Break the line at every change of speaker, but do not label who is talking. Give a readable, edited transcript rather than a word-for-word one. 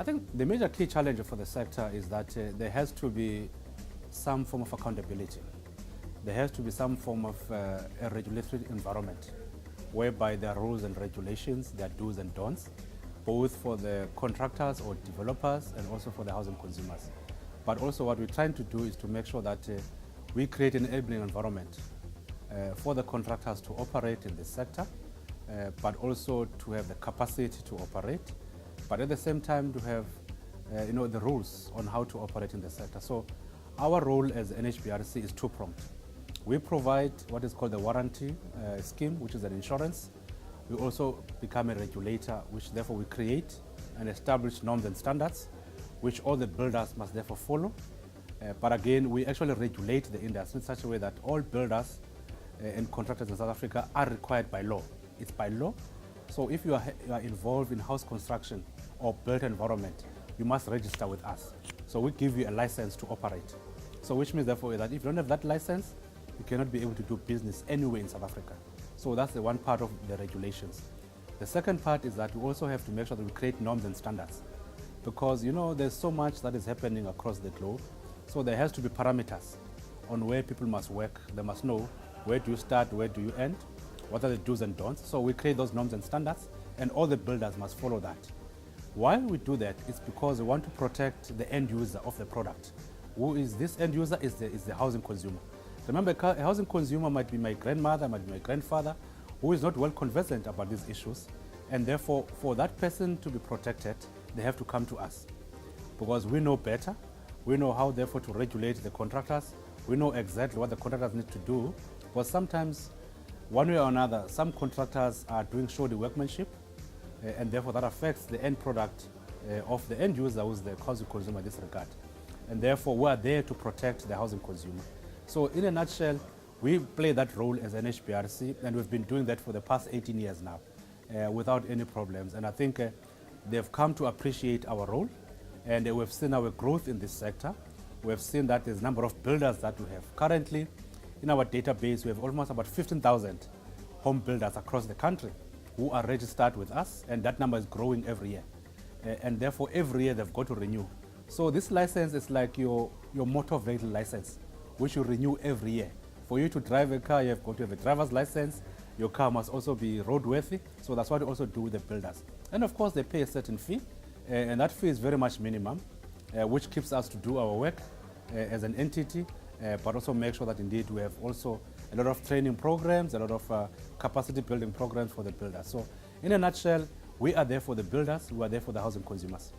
I think the major key challenge for the sector is that there has to be some form of accountability. There has to be some form of a regulatory environment whereby there are rules and regulations, there are do's and don'ts, both for the contractors or developers and also for the housing consumers. But also what we're trying to do is to make sure that we create an enabling environment for the contractors to operate in this sector, but also to have the capacity to operate, but at the same time to have the rules on how to operate in the sector. So our role as NHBRC is two-pronged. We provide what is called the warranty scheme, which is an insurance. We also become a regulator, which therefore we create and establish norms and standards, which all the builders must therefore follow. But again, we actually regulate the industry in such a way that all builders and contractors in South Africa are required by law. It's by law. So if you are involved in house construction or built environment, you must register with us. So we give you a license to operate. So which means therefore that if you don't have that license, you cannot be able to do business anywhere in South Africa. So that's the one part of the regulations. The second part is that we also have to make sure that we create norms and standards, because there's so much that is happening across the globe. So there has to be parameters on where people must work. They must know where do you start, where do you end, what are the do's and don'ts. So we create those norms and standards, and all the builders must follow that. Why we do that is because we want to protect the end user of the product. Who is this end user? Is the housing consumer. Remember, a housing consumer might be my grandmother, might be my grandfather, who is not well conversant about these issues. And therefore, for that person to be protected, they have to come to us, because we know better. We know how, therefore, to regulate the contractors. We know exactly what the contractors need to do. But sometimes, one way or another, some contractors are doing shoddy workmanship, and therefore that affects the end product of the end user, who is the housing consumer in this regard. And therefore, we are there to protect the housing consumer. So in a nutshell, we play that role as NHBRC, and we've been doing that for the past 18 years now, without any problems. And I think they've come to appreciate our role, and we've seen our growth in this sector. We've seen that there's a number of builders that we have. Currently, in our database, we have almost about 15,000 home builders across the country who are registered with us, and that number is growing every year. And therefore, every year they've got to renew. So this license is like your motor vehicle license, which you renew every year. For you to drive a car, you have got to have a driver's license. Your car must also be roadworthy. So that's what we also do with the builders. And of course, they pay a certain fee, and that fee is very much minimum, which keeps us to do our work as an entity, but also make sure that indeed we have also a lot of training programs, a lot of capacity building programs for the builders. So in a nutshell, we are there for the builders, we are there for the housing consumers.